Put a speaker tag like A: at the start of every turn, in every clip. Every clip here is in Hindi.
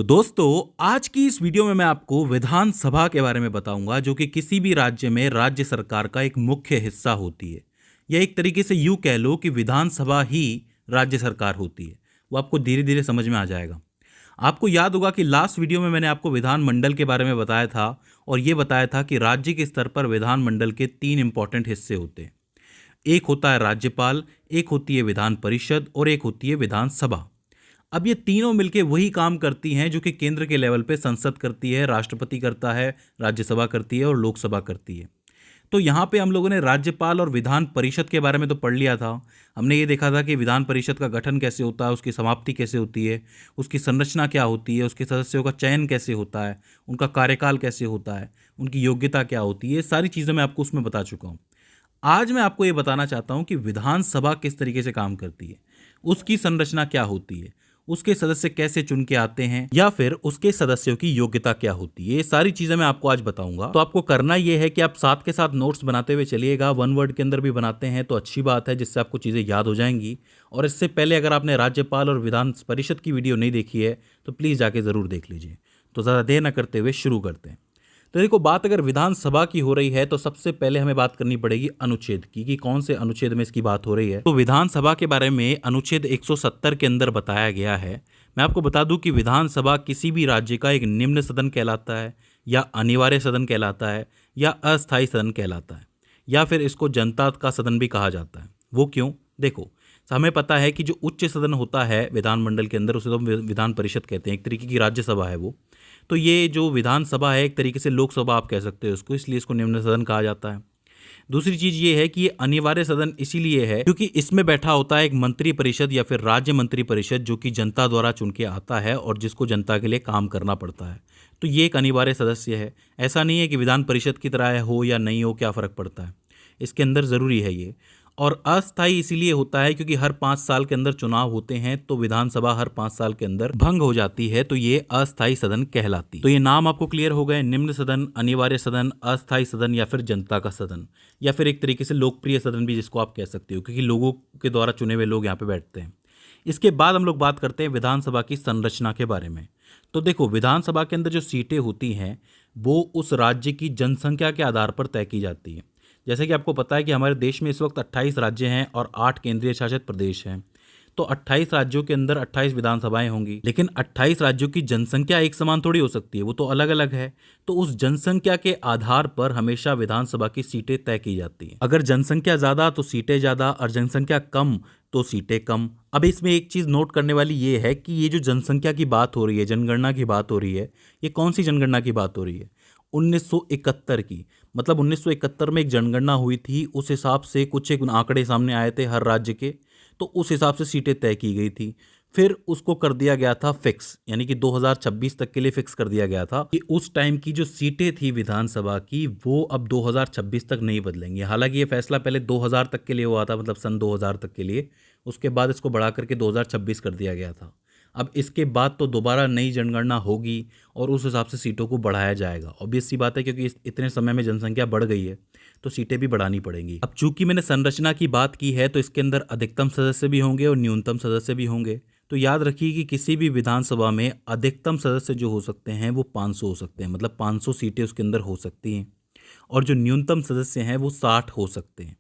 A: दोस्तों, आज की इस वीडियो में मैं आपको विधानसभा के बारे में बताऊंगा, जो कि किसी भी राज्य में राज्य सरकार का एक मुख्य हिस्सा होती है। या एक तरीके से यूं कह लो कि विधानसभा ही राज्य सरकार होती है। वो आपको धीरे धीरे समझ में आ जाएगा। आपको याद होगा कि लास्ट वीडियो में मैंने आपको विधानमंडल के बारे में बताया था, और ये बताया था कि राज्य के स्तर पर विधानमंडल के 3 इंपॉर्टेंट हिस्से होते हैं। एक होता है राज्यपाल, एक होती है विधान परिषद और एक होती है विधानसभा। अब ये तीनों मिलके वही काम करती हैं जो कि केंद्र के लेवल पे संसद करती है, राष्ट्रपति करता है, राज्यसभा करती है और लोकसभा करती है। तो यहाँ पे हम लोगों ने राज्यपाल और विधान परिषद के बारे में तो पढ़ लिया था। हमने ये देखा था कि विधान परिषद का गठन कैसे होता है, उसकी समाप्ति कैसे होती है, उसकी संरचना क्या होती है, उसके सदस्यों का चयन कैसे होता है, उनका कार्यकाल कैसे होता है, उनकी योग्यता क्या होती है। ये सारी चीज़ें मैं आपको उसमें बता चुका हूँ। आज मैं आपको ये बताना चाहता हूँ कि विधानसभा किस तरीके से काम करती है, उसकी संरचना क्या होती है, उसके सदस्य कैसे चुन के आते हैं, या फिर उसके सदस्यों की योग्यता क्या होती है। ये सारी चीजें मैं आपको आज बताऊंगा। तो आपको करना ये है कि आप साथ के साथ नोट्स बनाते हुए चलिएगा। वन वर्ड के अंदर भी बनाते हैं तो अच्छी बात है, जिससे आपको चीजें याद हो जाएंगी। और इससे पहले अगर आपने राज्यपाल और विधान परिषद की वीडियो नहीं देखी है तो प्लीज जाके जरूर देख लीजिए। तो ज्यादा देर न करते हुए शुरू करते हैं। तो देखो, बात अगर विधानसभा की हो रही है तो सबसे पहले हमें बात करनी पड़ेगी अनुच्छेद की, कि कौन से अनुच्छेद में इसकी बात हो रही है। तो विधानसभा के बारे में अनुच्छेद 170 के अंदर बताया गया है। मैं आपको बता दूं कि विधानसभा किसी भी राज्य का एक निम्न सदन कहलाता है, या अनिवार्य सदन कहलाता है, या अस्थायी सदन कहलाता है, या फिर इसको जनता का सदन भी कहा जाता है। वो क्यों? देखो, हमें पता है कि जो उच्च सदन होता है विधानमंडल के अंदर, उसे तो विधान परिषद कहते हैं, एक तरीके की राज्यसभा है वो। तो ये जो विधानसभा है एक तरीके से लोकसभा आप कह सकते हो इसको, इसलिए इसको निम्न सदन कहा जाता है। दूसरी चीज ये है कि ये अनिवार्य सदन इसीलिए है क्योंकि इसमें बैठा होता है एक मंत्री परिषद या फिर राज्य मंत्री परिषद, जो कि जनता द्वारा चुन के आता है और जिसको जनता के लिए काम करना पड़ता है। तो ये एक अनिवार्य सदस्य है। ऐसा नहीं है कि विधान परिषद की तरह हो या नहीं हो, क्या फर्क पड़ता है, इसके अंदर जरूरी है ये। और अस्थायी इसीलिए होता है क्योंकि हर 5 साल के अंदर चुनाव होते हैं, तो विधानसभा हर 5 साल के अंदर भंग हो जाती है, तो ये अस्थायी सदन कहलाती है। तो ये नाम आपको क्लियर हो गए, निम्न सदन, अनिवार्य सदन, अस्थायी सदन, या फिर जनता का सदन, या फिर एक तरीके से लोकप्रिय सदन भी जिसको आप कह सकते हो, क्योंकि लोगों के द्वारा चुने हुए लोग यहाँ पे बैठते हैं। इसके बाद हम लोग बात करते हैं विधानसभा की संरचना के बारे में। तो देखो, विधानसभा के अंदर जो सीटें होती हैं वो उस राज्य की जनसंख्या के आधार पर तय की जाती है। जैसे कि आपको पता है कि हमारे देश में इस वक्त 28 राज्य हैं और 8 केंद्रीय शासित प्रदेश हैं। तो 28 राज्यों के अंदर 28 विधानसभाएं होंगी, लेकिन 28 राज्यों की जनसंख्या एक समान थोड़ी हो सकती है, वो तो अलग अलग है। तो उस जनसंख्या के आधार पर हमेशा विधानसभा की सीटें तय की जाती हैं। अगर जनसंख्या ज़्यादा तो सीटें ज़्यादा, और जनसंख्या कम तो सीटें कम। अब इसमें एक चीज़ नोट करने वाली ये है कि ये जो जनसंख्या की बात हो रही है, जनगणना की बात हो रही है, ये कौन सी जनगणना की बात हो रही है? 1971 की। मतलब 1971 में एक जनगणना हुई थी, उस हिसाब से कुछ एक आंकड़े सामने आए थे हर राज्य के, तो उस हिसाब से सीटें तय की गई थी। फिर उसको कर दिया गया था फिक्स, यानी कि 2026 तक के लिए फिक्स कर दिया गया था कि उस टाइम की जो सीटें थी विधानसभा की वो अब 2026 तक नहीं बदलेंगी। हालांकि ये फैसला पहले 2000 तक के लिए हुआ था, मतलब सन 2000 तक के लिए। उसके बाद इसको बढ़ा करके 2026 कर दिया गया था। अब इसके बाद तो दोबारा नई जनगणना होगी और उस हिसाब से सीटों को बढ़ाया जाएगा। ऑब्वियस सी बात है, क्योंकि इतने समय में जनसंख्या बढ़ गई है तो सीटें भी बढ़ानी पड़ेंगी। अब चूंकि मैंने संरचना की बात की है तो इसके अंदर अधिकतम सदस्य भी होंगे और न्यूनतम सदस्य भी होंगे। तो याद रखिए कि किसी भी विधानसभा में अधिकतम सदस्य जो हो सकते हैं वो 500 हो सकते हैं, मतलब 500 सीटें उसके अंदर हो सकती हैं। और जो न्यूनतम सदस्य हैं वो 60 हो सकते हैं।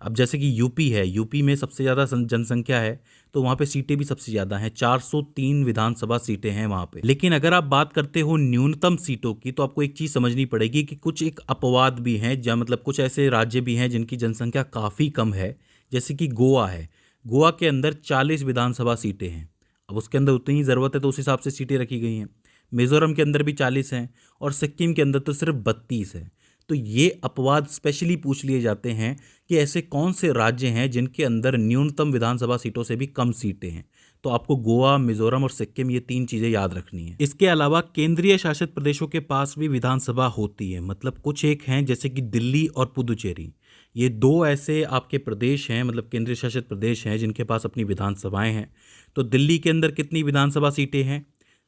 A: अब जैसे कि यूपी है, यूपी में सबसे ज़्यादा जनसंख्या है, तो वहाँ पे सीटें भी सबसे ज़्यादा हैं, 403 विधानसभा सीटें हैं वहाँ पे। लेकिन अगर आप बात करते हो न्यूनतम सीटों की, तो आपको एक चीज़ समझनी पड़ेगी कि कुछ एक अपवाद भी हैं, जहाँ मतलब कुछ ऐसे राज्य भी हैं जिनकी जनसंख्या काफ़ी कम है। जैसे कि गोवा है, गोवा के अंदर 40 विधानसभा सीटें हैं। अब उसके अंदर उतनी ही ज़रूरत है तो उस हिसाब से सीटें रखी गई हैं। मिज़ोरम के अंदर भी 40 हैं और सिक्किम के अंदर तो सिर्फ 32 है। तो ये अपवाद स्पेशली पूछ लिए जाते हैं कि ऐसे कौन से राज्य हैं जिनके अंदर न्यूनतम विधानसभा सीटों से भी कम सीटें हैं। तो आपको गोवा, मिजोरम और सिक्किम, ये 3 चीज़ें याद रखनी है। इसके अलावा केंद्रीय शासित प्रदेशों के पास भी विधानसभा होती है, मतलब कुछ एक हैं जैसे कि दिल्ली और पुदुचेरी। ये 2 ऐसे आपके प्रदेश हैं, मतलब केंद्रीय शासित प्रदेश हैं जिनके पास अपनी विधानसभाएं हैं। तो दिल्ली के अंदर कितनी विधानसभा सीटें हैं?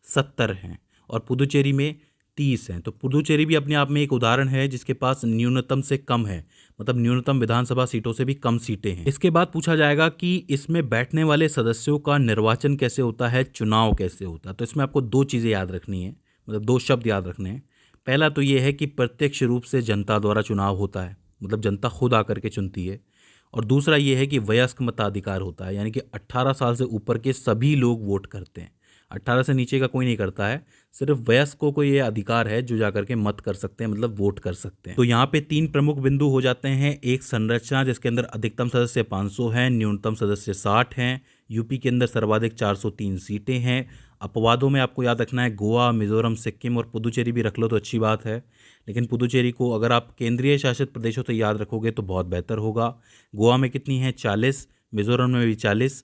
A: 70 हैं। और पुदुचेरी में 30 हैं। तो पुदुचेरी भी अपने आप में एक उदाहरण है जिसके पास न्यूनतम से कम है, मतलब न्यूनतम विधानसभा सीटों से भी कम सीटें हैं। इसके बाद पूछा जाएगा कि इसमें बैठने वाले सदस्यों का निर्वाचन कैसे होता है, चुनाव कैसे होता है। तो इसमें आपको दो चीज़ें याद रखनी है, मतलब दो शब्द याद रखने हैं। पहला तो ये है कि प्रत्यक्ष रूप से जनता द्वारा चुनाव होता है, मतलब जनता खुद आकर के चुनती है। और दूसरा ये है कि वयस्क मताधिकार होता है, यानी कि 18 साल से ऊपर के सभी लोग वोट करते हैं। 18 से नीचे का कोई नहीं करता है, सिर्फ वयस्कों को ये अधिकार है जो जाकर के मत कर सकते हैं, मतलब वोट कर सकते हैं। तो यहाँ पे 3 प्रमुख बिंदु हो जाते हैं। एक संरचना जिसके अंदर अधिकतम सदस्य 500 हैं, न्यूनतम सदस्य 60 हैं। यूपी के अंदर सर्वाधिक 403 सीटें हैं। अपवादों में आपको याद रखना है गोवा, मिजोरम, सिक्किम और पुदुचेरी भी रख लो तो अच्छी बात है, लेकिन पुदुचेरी को अगर आप केंद्रीय शासित प्रदेशों से याद रखोगे तो बहुत बेहतर होगा। गोवा में कितनी है, 40, मिजोरम में भी 40,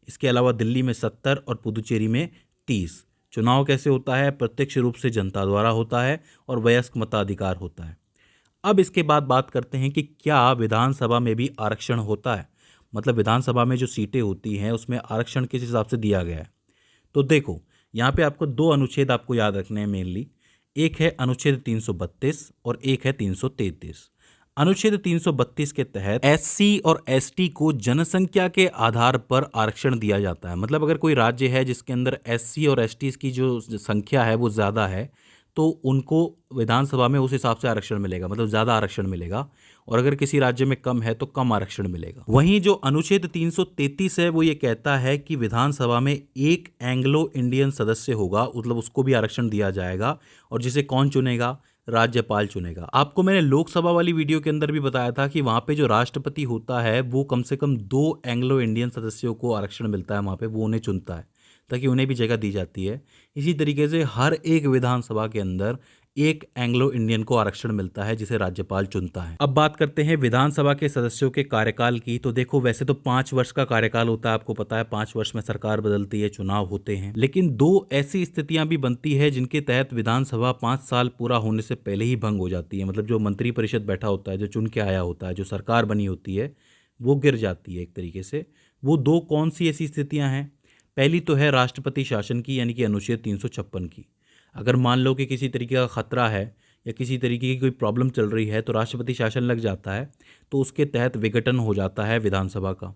A: इसके अलावा दिल्ली में 70 और पुदुचेरी में 30। चुनाव कैसे होता है, प्रत्यक्ष रूप से जनता द्वारा होता है और वयस्क मताधिकार होता है। अब इसके बाद बात करते हैं कि क्या विधानसभा में भी आरक्षण होता है, मतलब विधानसभा में जो सीटें होती हैं उसमें आरक्षण किस हिसाब से दिया गया है। तो देखो यहाँ पे आपको दो अनुच्छेद आपको याद रखने हैं मेनली। एक है अनुच्छेद 332 और एक है 333। अनुच्छेद 332 के तहत एससी और एसटी को जनसंख्या के आधार पर आरक्षण दिया जाता है। मतलब अगर कोई राज्य है जिसके अंदर एससी और एसटी की जो संख्या है वो ज़्यादा है तो उनको विधानसभा में उस हिसाब से आरक्षण मिलेगा, मतलब ज़्यादा आरक्षण मिलेगा। और अगर किसी राज्य में कम है तो कम आरक्षण मिलेगा। वहीं जो अनुच्छेद 333 है वो ये कहता है कि विधानसभा में एक एंग्लो इंडियन सदस्य होगा, मतलब उसको भी आरक्षण दिया जाएगा। और जिसे कौन चुनेगा, राज्यपाल चुनेगा। आपको मैंने लोकसभा वाली वीडियो के अंदर भी बताया था कि वहाँ पे जो राष्ट्रपति होता है वो कम से कम 2 एंग्लो इंडियन सदस्यों को आरक्षण मिलता है, वहाँ पे वो उन्हें चुनता है ताकि उन्हें भी जगह दी जाती है। इसी तरीके से हर एक विधानसभा के अंदर एक एंग्लो इंडियन को आरक्षण मिलता है जिसे राज्यपाल चुनता है। अब बात करते हैं विधानसभा के सदस्यों के कार्यकाल की। तो देखो वैसे तो 5 वर्ष का कार्यकाल होता है, आपको पता है 5 वर्ष में सरकार बदलती है, चुनाव होते हैं। लेकिन 2 ऐसी स्थितियां भी बनती है जिनके तहत विधानसभा 5 साल पूरा होने से पहले ही भंग हो जाती है। मतलब जो मंत्रिपरिषद बैठा होता है, जो चुन के आया होता है, जो सरकार बनी होती है, वो गिर जाती है एक तरीके से। वो 2 कौन सी ऐसी स्थितियां हैं? पहली तो है राष्ट्रपति शासन की, यानी कि अनुच्छेद 356 की। अगर मान लो कि किसी तरीके का खतरा है या किसी तरीके की कोई प्रॉब्लम चल रही है तो राष्ट्रपति शासन लग जाता है, तो उसके तहत विघटन हो जाता है विधानसभा का।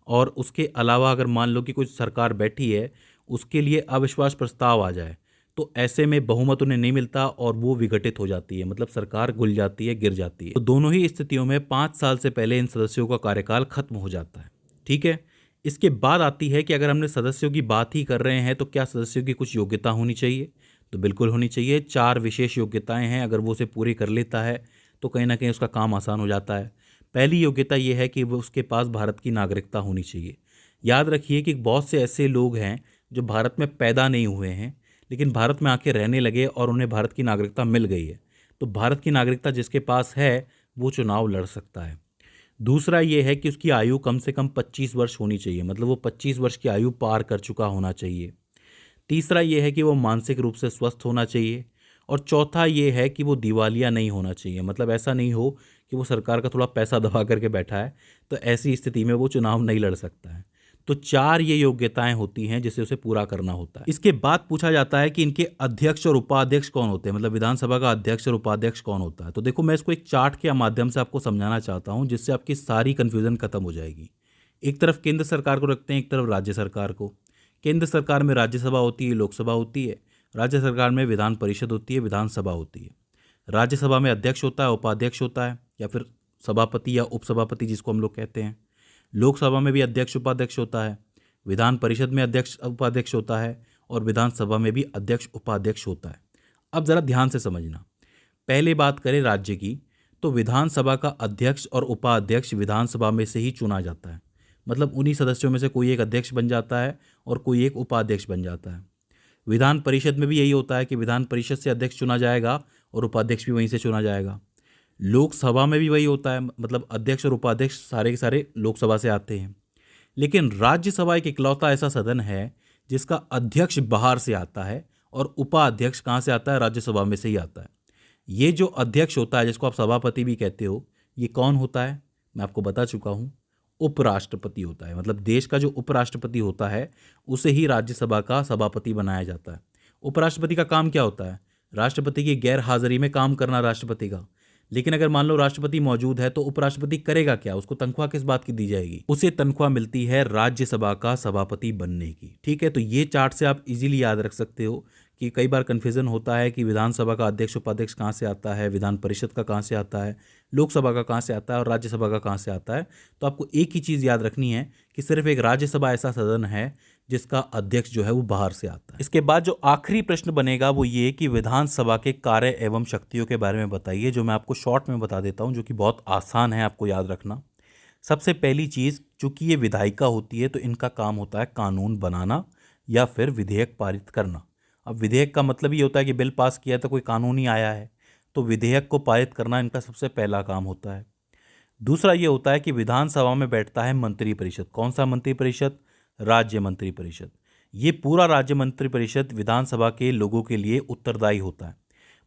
A: और उसके अलावा अगर मान लो कि कुछ सरकार बैठी है, उसके लिए अविश्वास प्रस्ताव आ जाए, तो ऐसे में बहुमत उन्हें नहीं मिलता और वो विघटित हो जाती है, मतलब सरकार घुल जाती है, गिर जाती है। तो दोनों ही स्थितियों में 5 साल से पहले इन सदस्यों का कार्यकाल खत्म हो जाता है। ठीक है। इसके बाद आती है कि अगर हमने सदस्यों की बात ही कर रहे हैं तो क्या सदस्यों की कुछ योग्यता होनी चाहिए? तो बिल्कुल होनी चाहिए। 4 विशेष योग्यताएं हैं, अगर वो उसे पूरी कर लेता है तो कहीं ना कहीं उसका काम आसान हो जाता है। पहली योग्यता ये है कि वो उसके पास भारत की नागरिकता होनी चाहिए। याद रखिए कि बहुत से ऐसे लोग हैं जो भारत में पैदा नहीं हुए हैं लेकिन भारत में आके रहने लगे और उन्हें भारत की नागरिकता मिल गई है। तो भारत की नागरिकता जिसके पास है वो चुनाव लड़ सकता है। दूसरा ये है कि उसकी आयु कम से कम 25 वर्ष होनी चाहिए, मतलब वो 25 वर्ष की आयु पार कर चुका होना चाहिए। तीसरा ये है कि वो मानसिक रूप से स्वस्थ होना चाहिए। और चौथा ये है कि वो दिवालिया नहीं होना चाहिए, मतलब ऐसा नहीं हो कि वो सरकार का थोड़ा पैसा दबा करके बैठा है, तो ऐसी स्थिति में वो चुनाव नहीं लड़ सकता है। तो 4 ये योग्यताएं होती हैं जिसे उसे पूरा करना होता है। इसके बाद पूछा जाता है कि इनके अध्यक्ष और उपाध्यक्ष कौन होते हैं, मतलब विधानसभा का अध्यक्ष और उपाध्यक्ष कौन होता है। तो देखो मैं इसको एक चार्ट के माध्यम से आपको समझाना चाहता हूँ जिससे आपकी सारी कन्फ्यूजन खत्म हो जाएगी। एक तरफ केंद्र सरकार को रखते हैं, एक तरफ राज्य सरकार को। केंद्र सरकार में राज्यसभा होती है, लोकसभा होती है। राज्य सरकार में विधान परिषद होती है, विधानसभा होती है। राज्यसभा में अध्यक्ष होता है, उपाध्यक्ष होता है, या फिर सभापति या उपसभापति जिसको हम लोग कहते हैं। लोकसभा में भी अध्यक्ष उपाध्यक्ष होता है, विधान परिषद में अध्यक्ष उपाध्यक्ष होता है, और विधानसभा में भी अध्यक्ष उपाध्यक्ष होता है। अब ज़रा ध्यान से समझना। पहले बात करें राज्य की, तो विधानसभा का अध्यक्ष और उपाध्यक्ष विधानसभा में से ही चुना जाता है, मतलब उन्हीं सदस्यों में से कोई एक अध्यक्ष बन जाता है और कोई एक उपाध्यक्ष बन जाता है। विधान परिषद में भी यही होता है कि विधान परिषद से अध्यक्ष चुना जाएगा और उपाध्यक्ष भी वहीं से चुना जाएगा। लोकसभा में भी वही होता है, मतलब अध्यक्ष और उपाध्यक्ष सारे के सारे लोकसभा से आते हैं। लेकिन राज्यसभा एक इकलौता ऐसा सदन है जिसका अध्यक्ष बाहर से आता है और उपाध्यक्ष कहाँ से आता है, राज्यसभा में से ही आता है। ये जो अध्यक्ष होता है जिसको आप सभापति भी कहते हो, ये कौन होता है? मैं आपको बता चुका हूँ, उपराष्ट्रपति होता है। मतलब देश का जो उपराष्ट्रपति होता है उसे ही राज्यसभा का सभापति बनाया जाता है। उपराष्ट्रपति का काम क्या होता है? राष्ट्रपति की गैर हाजिरी में काम करना राष्ट्रपति का। लेकिन अगर मान लो राष्ट्रपति मौजूद है तो उपराष्ट्रपति करेगा क्या? उसको तनख्वाह किस बात की दी जाएगी? उसे तनख्वाह मिलती है राज्यसभा का सभापति बनने की। ठीक है, तो ये चार्ट से आप इजीली याद रख सकते हो कि कई बार कन्फ्यूजन होता है कि विधानसभा का अध्यक्ष उपाध्यक्ष कहाँ से आता है, विधान परिषद का कहाँ से आता है, लोकसभा का कहाँ से आता है और राज्यसभा का कहाँ से आता है। तो आपको एक ही चीज़ याद रखनी है कि सिर्फ एक राज्यसभा ऐसा सदन है जिसका अध्यक्ष जो है वो बाहर से आता है। इसके बाद जो आखिरी प्रश्न बनेगा वो ये कि विधानसभा के कार्य एवं शक्तियों के बारे में बताइए, जो मैं आपको शॉर्ट में बता देता हूँ, जो कि बहुत आसान है आपको याद रखना। सबसे पहली चीज़, चूंकि ये विधायिका होती है तो इनका काम होता है कानून बनाना या फिर विधेयक पारित करना। अब विधेयक का मतलब ये होता है कि बिल पास किया तो कोई कानून ही आया है, तो विधेयक को पारित करना इनका सबसे पहला काम होता है। दूसरा ये होता है कि विधानसभा में बैठता है मंत्रिपरिषद। कौन सा मंत्रिपरिषद? राज्य मंत्रिपरिषद। ये पूरा राज्य मंत्रिपरिषद विधानसभा के लोगों के लिए उत्तरदायी होता है।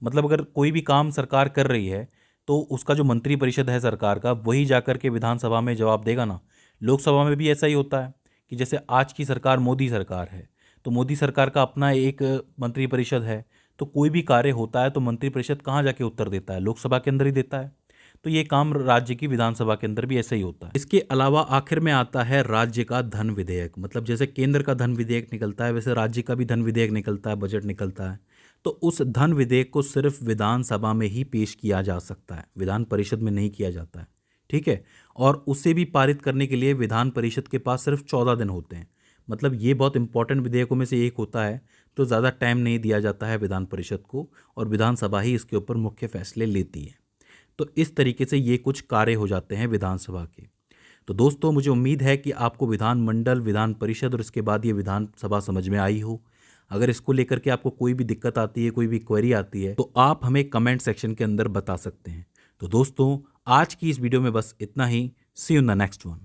A: मतलब अगर कोई भी काम सरकार कर रही है तो उसका जो मंत्रिपरिषद है सरकार का, वही जाकर के विधानसभा में जवाब देगा ना। लोकसभा में भी ऐसा ही होता है कि जैसे आज की सरकार मोदी सरकार है तो मोदी सरकार का अपना एक मंत्रिपरिषद है, तो कोई भी कार्य होता है तो मंत्रिपरिषद कहाँ जाके उत्तर देता है? लोकसभा के अंदर ही देता है। तो ये काम राज्य की विधानसभा के अंदर भी ऐसा ही होता है। इसके अलावा आखिर में आता है राज्य का धन विधेयक। मतलब जैसे केंद्र का धन विधेयक निकलता है वैसे राज्य का भी धन विधेयक निकलता है, बजट निकलता है। तो उस धन विधेयक को सिर्फ विधानसभा में ही पेश किया जा सकता है, विधान परिषद में नहीं किया जाता है। ठीक है, और उसे भी पारित करने के लिए विधान परिषद के पास सिर्फ 14 दिन होते हैं। मतलब ये बहुत इंपॉर्टेंट विधेयकों में से एक होता है, तो ज़्यादा टाइम नहीं दिया जाता है विधान परिषद को और विधानसभा ही इसके ऊपर मुख्य फैसले लेती है। तो इस तरीके से ये कुछ कार्य हो जाते हैं विधानसभा के। तो दोस्तों, मुझे उम्मीद है कि आपको विधानमंडल, विधान परिषद और इसके बाद ये विधानसभा समझ में आई हो। अगर इसको लेकर के आपको कोई भी दिक्कत आती है, कोई भी क्वेरी आती है, तो आप हमें कमेंट सेक्शन के अंदर बता सकते हैं। तो दोस्तों, आज की इस वीडियो में बस इतना ही। See you in the next one.